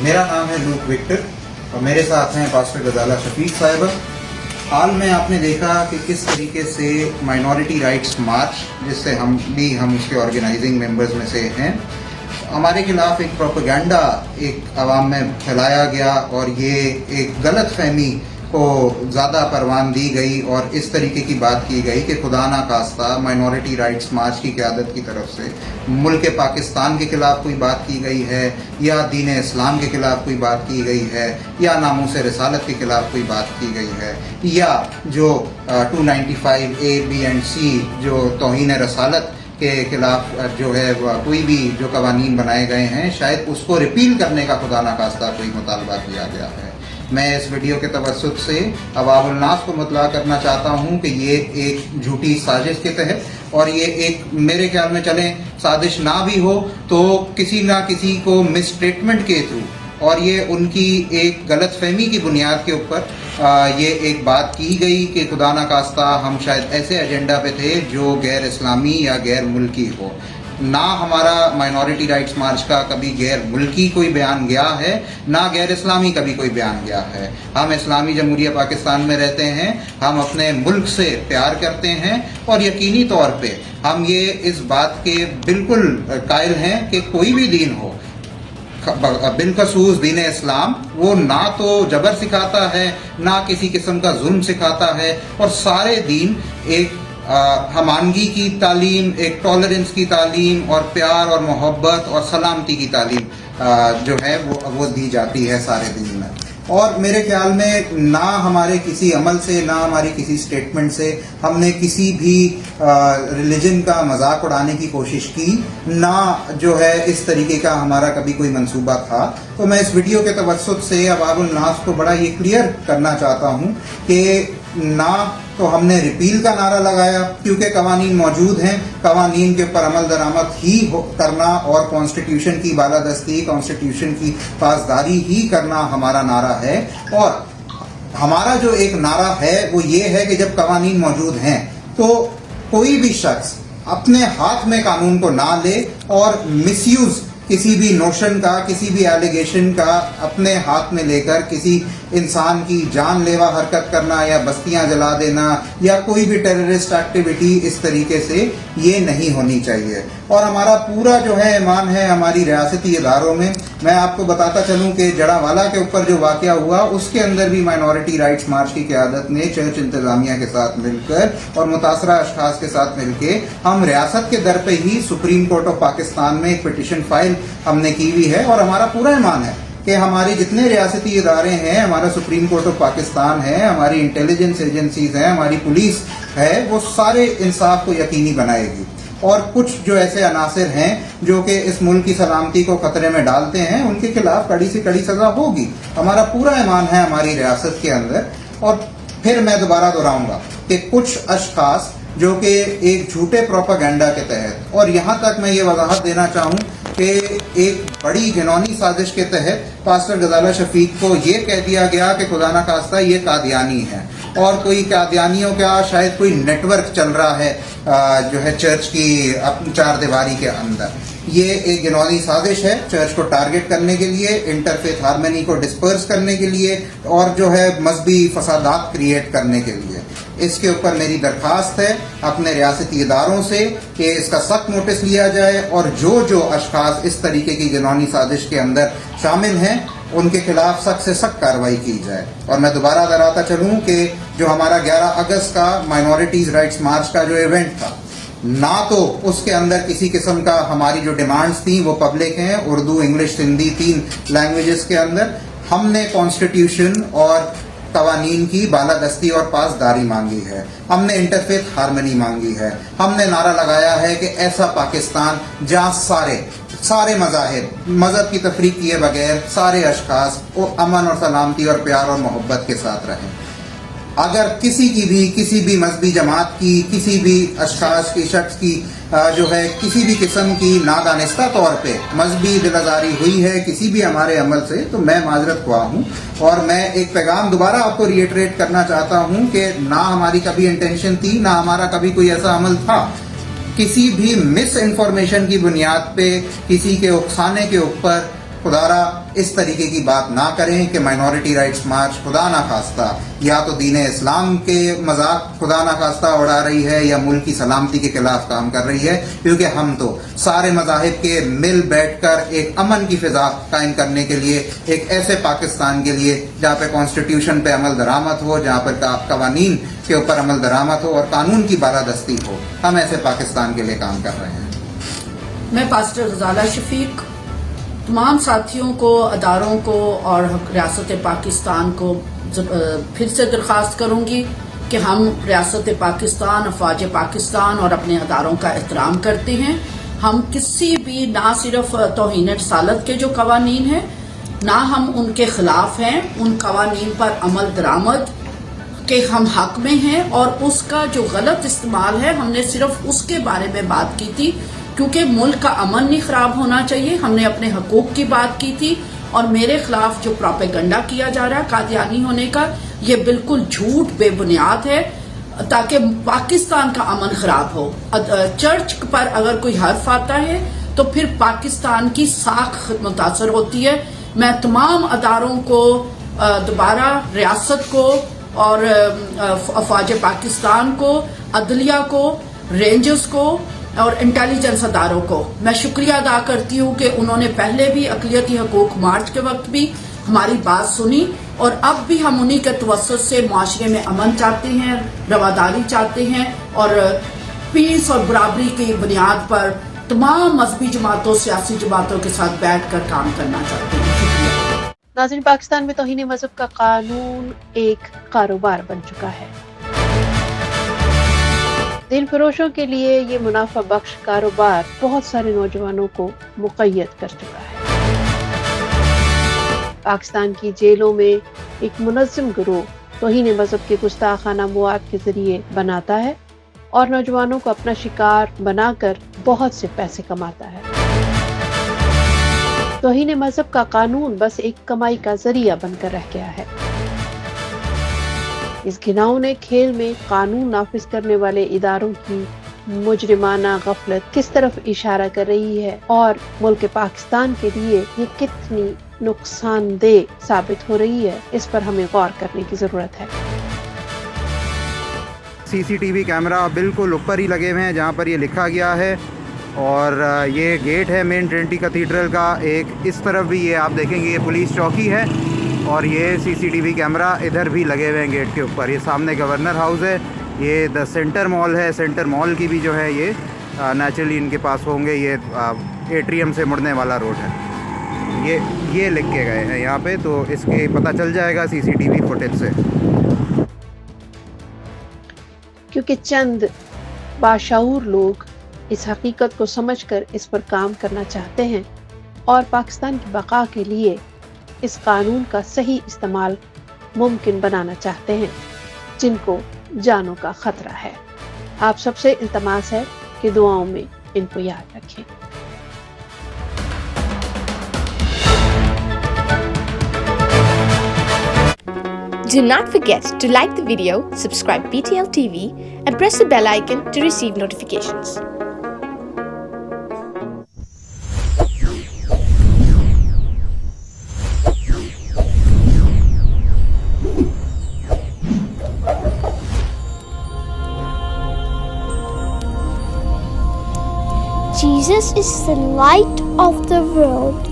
मेरा नाम है लूक विक्टर और मेरे साथ हैं पास्टर गजाला शफीक साहिबा। हाल में आपने देखा कि किस तरीके से माइनॉरिटी राइट्स मार्च, जिससे हम उसके ऑर्गेनाइजिंग मेंबर्स में से हैं, हमारे खिलाफ एक प्रोपेगेंडा एक आवाम में फैलाया गया और ये एक गलत फहमी को ज़्यादा परवान दी गई और इस तरीके की बात की गई कि खुदा ना खास्ता माइनॉरिटी राइट्स मार्च की क़यादत की तरफ से मुल्क पाकिस्तान के ख़िलाफ़ कोई बात की गई है या दीन इस्लाम के ख़िलाफ़ कोई बात की गई है या नामूस रिसालत के ख़िलाफ़ कोई बात की गई है या जो 295A, B and C जो तौहीन रसालत के खिलाफ जो है कोई भी जो कवानीन बनाए गए हैं, शायद उसको रिपील करने का खुदा ना खास्ता कोई मुतालबा किया गया है। मैं इस वीडियो के तवस्सुत से अवामुल नास को मुतला करना चाहता हूँ कि ये एक झूठी साजिश के तहत और ये एक मेरे ख्याल में चलें साजिश ना भी हो तो किसी ना किसी को मिस ट्रीटमेंट के थ्रू और ये उनकी एक गलत फहमी की बुनियाद के ऊपर ये एक बात की गई कि खुदा ना खास्ता हम शायद ऐसे एजेंडा पे थे जो गैर इस्लामी या गैर मुल्की हो। ना हमारा माइनॉरिटी राइट्स मार्च का कभी गैर मुल्की कोई बयान गया है, ना गैर इस्लामी कभी कोई बयान गया है। हम इस्लामी जमहूरिया पाकिस्तान में रहते हैं, हम अपने मुल्क से प्यार करते हैं और यकीनी तौर पे हम ये इस बात के बिल्कुल कायल हैं कि कोई भी दीन हो, बिलखसूस दीन इस्लाम, वो ना तो जबर सिखाता है ना किसी किस्म का जुल्म सिखाता है और सारे दीन एक हमानगी की तालीम, एक टॉलरेंस की तालीम और प्यार और मोहब्बत और सलामती की तालीम जो है वो दी जाती है सारे दीन में। और मेरे ख्याल में ना हमारे किसी अमल से ना हमारी किसी स्टेटमेंट से हमने किसी भी रिलीजन का मजाक उड़ाने की कोशिश की, ना जो है इस तरीके का हमारा कभी कोई मंसूबा था। तो मैं इस वीडियो के तवस्सुत से अवामुल नास को बड़ा ये क्लियर करना चाहता हूँ कि ना तो हमने रिपील का नारा लगाया क्योंकि कवानीन मौजूद हैं, कवानीन के ऊपर अमल दरामद ही करना और कॉन्स्टिट्यूशन की बालादस्ती, कॉन्स्टिट्यूशन की पासदारी ही करना हमारा नारा है। और हमारा जो एक नारा है वो ये है कि जब कवानीन मौजूद हैं तो कोई भी शख्स अपने हाथ में कानून को ना ले और मिसयूज किसी भी नोशन का, किसी भी एलिगेशन का अपने हाथ में लेकर किसी इंसान की जानलेवा हरकत करना या बस्तियां जला देना या कोई भी टेररिस्ट एक्टिविटी इस तरीके से ये नहीं होनी चाहिए। और हमारा पूरा जो है ईमान है हमारी रियासती इदारों में। मैं आपको बताता चलूं कि जड़ावाला के ऊपर जो वाकया हुआ उसके अंदर भी माइनॉरिटी राइट्स मार्च की क़यादत ने चर्च इंतजामिया के साथ मिलकर और मुतासरा अशखास के साथ मिलकर हम रियासत के दर पे ही सुप्रीम कोर्ट ऑफ पाकिस्तान में एक पिटिशन फाइल हमने की हुई है। और हमारा पूरा ईमान है कि हमारे जितने रियासती इदारे हैं, हमारा सुप्रीम कोर्ट ऑफ पाकिस्तान है, हमारी इंटेलिजेंस एजेंसीज हैं, हमारी पुलिस है, वो सारे इंसाफ को यकीनी बनाएगी। और कुछ जो ऐसे अनासिर हैं जो कि इस मुल्क की सलामती को खतरे में डालते हैं, उनके खिलाफ कड़ी से कड़ी सजा होगी। हमारा पूरा ईमान है हमारी रियासत के अंदर। और फिर मैं दोबारा दोहराऊंगा कि कुछ अशखास जो कि एक झूठे प्रोपेगेंडा के तहत, और यहाँ तक मैं ये वजाहत देना चाहूँ कि एक बड़ी घिनौनी साजिश के तहत पास्टर गजाला शफीक को ये कह दिया गया कि खुदा ना खास्ता ये कादियानी है और कोई कादियानियों का शायद कोई नेटवर्क चल रहा है जो है चर्च की चार दीवारी के अंदर। ये एक घिनौनी साजिश है चर्च को टारगेट करने के लिए, इंटरफेथ हार्मनी को डिस्पर्स करने के लिए और जो है मजहबी फसादात क्रिएट करने के लिए। इसके ऊपर मेरी दरखास्त है अपने रियासती इदारों से कि इसका सख्त नोटिस लिया जाए और जो अशखास इस तरीके की घिनौनी साजिश के अंदर शामिल हैं उनके खिलाफ सख्त से सख्त कार्रवाई की जाए। और मैं दोबारा दोहराता चलूँ कि जो हमारा 11 अगस्त का माइनॉरिटीज राइट्स मार्च का जो इवेंट था, ना तो उसके अंदर किसी किस्म का हमारी जो डिमांड्स थी वो पब्लिक हैं, उर्दू, इंग्लिश, हिंदी 3 लैंग्वेजेस के अंदर हमने कॉन्स्टिट्यूशन और कवानीन की बालादस्ती और पासदारी मांगी है, हमने इंटरफेथ हार्मनी मांगी है, हमने नारा लगाया है कि ऐसा पाकिस्तान जहाँ सारे मजहब की तफरीक किए बगैर सारे अशखास अमन और सलामती और प्यार और मोहब्बत के साथ रहें। अगर किसी भी मजहबी जमात की, किसी भी अशखास की, शख्स की जो है किसी भी किस्म की नादानिस्ता तौर पे मजहबी दिलआज़ारी हुई है किसी भी हमारे अमल से, तो मैं माजरत ख्वाह हूँ। और मैं एक पैगाम दोबारा आपको रिएटरेट करना चाहता हूँ कि ना हमारी कभी इंटेंशन थी, ना हमारा कभी कोई ऐसा अमल था किसी भी मिस इन्फॉर्मेशन की बुनियाद पे किसी के उकसाने के ऊपर خدارا اس طریقے کی بات نہ کریں کہ مائنورٹی رائٹس مارچ خدا نہ خواستہ یا تو دین اسلام کے مذاق خدا نہ خواستہ اڑا رہی ہے یا ملک کی سلامتی کے خلاف کام کر رہی ہے، کیونکہ ہم تو سارے مذاہب کے مل بیٹھ کر ایک امن کی فضا قائم کرنے کے لیے، ایک ایسے پاکستان کے لیے جہاں پہ کانسٹیٹیوشن پہ عمل درآمد ہو، جہاں پر قوانین کے اوپر عمل درآمد ہو اور قانون کی بالادستی ہو، ہم ایسے پاکستان کے لیے کام کر رہے ہیں۔ میں پاسٹر غزالہ شفیق تمام ساتھیوں کو، اداروں کو اور ریاست پاکستان کو پھر سے درخواست کروں گی کہ ہم ریاست پاکستان، افواج پاکستان اور اپنے اداروں کا احترام کرتے ہیں۔ ہم کسی بھی نہ صرف توہین رسالت کے جو قوانین ہیں، نہ ہم ان کے خلاف ہیں، ان قوانین پر عمل درآمد کے ہم حق میں ہیں، اور اس کا جو غلط استعمال ہے ہم نے صرف اس کے بارے میں بات کی تھی، کیونکہ ملک کا امن نہیں خراب ہونا چاہیے۔ ہم نے اپنے حقوق کی بات کی تھی، اور میرے خلاف جو پروپیگنڈا کیا جا رہا ہے قادیانی ہونے کا، یہ بالکل جھوٹ بے بنیاد ہے تاکہ پاکستان کا امن خراب ہو۔ چرچ پر اگر کوئی حرف آتا ہے تو پھر پاکستان کی ساکھ متاثر ہوتی ہے۔ میں تمام اداروں کو دوبارہ، ریاست کو اور افواج پاکستان کو، عدلیہ کو، رینجرز کو اور انٹیلیجنس اداروں کو میں شکریہ ادا کرتی ہوں کہ انہوں نے پہلے بھی اقلیتی حقوق مارچ کے وقت بھی ہماری بات سنی، اور اب بھی ہم انہی کے توسط سے معاشرے میں امن چاہتے ہیں، رواداری چاہتے ہیں، اور پیس اور برابری کی بنیاد پر تمام مذہبی جماعتوں، سیاسی جماعتوں کے ساتھ بیٹھ کر کام کرنا چاہتے ہیں۔ شکریہ۔ ناظرین، پاکستان میں توہین مذہب کا قانون ایک کاروبار بن چکا ہے۔ دین فروشوں کے لیے یہ منافع بخش کاروبار بہت سارے نوجوانوں کو مقید کر چکا ہے۔ پاکستان کی جیلوں میں ایک منظم گروہ توہین مذہب کے گستاخانہ مواد کے ذریعے بناتا ہے اور نوجوانوں کو اپنا شکار بنا کر بہت سے پیسے کماتا ہے۔ توہین مذہب کا قانون بس ایک کمائی کا ذریعہ بن کر رہ گیا ہے۔ اس گھناؤنے کھیل میں قانون نافذ کرنے والے اداروں کی مجرمانہ غفلت کس طرف اشارہ کر رہی ہے اور ملک پاکستان کے لیے یہ کتنی نقصان دہ ثابت ہو رہی ہے، اس پر ہمیں غور کرنے کی ضرورت ہے۔ سی سی ٹی وی کیمرہ بالکل اوپر ہی لگے ہوئے ہیں جہاں پر یہ لکھا گیا ہے، اور یہ گیٹ ہے مین ٹرینٹی کیتھیڈرل کا۔ ایک اس طرف بھی یہ آپ دیکھیں گے یہ پولیس چوکی ہے، اور یہ سی سی ٹی وی کیمرہ ادھر بھی لگے ہوئے ہیں گیٹ کے اوپر۔ یہ سامنے گورنر ہاؤس ہے، یہ دا سینٹر مال ہے، سینٹر مال کی بھی جو ہے یہ نیچرلی ان کے پاس ہوں گے۔ یہ ایٹریم سے مڑنے والا روڈ ہے، یہ لکھ کے گئے ہیں یہاں پہ، تو اس کے پتہ چل جائے گا سی سی ٹی وی فوٹیج سے۔ کیونکہ چند باشعور لوگ اس حقیقت کو سمجھ کر اس پر کام کرنا چاہتے ہیں اور پاکستان کی بقا کے لیے اس قانون کا صحیح استعمال ممکن بنانا چاہتے ہیں، جن کو جانوں کا خطرہ ہے۔ آپ سب سے التماس ہے کہ دعاؤں میں ان کو یاد رکھیں۔ Do not forget to like the video, subscribe PTL TV, and press the bell icon to receive notifications. Jesus is the light of the world.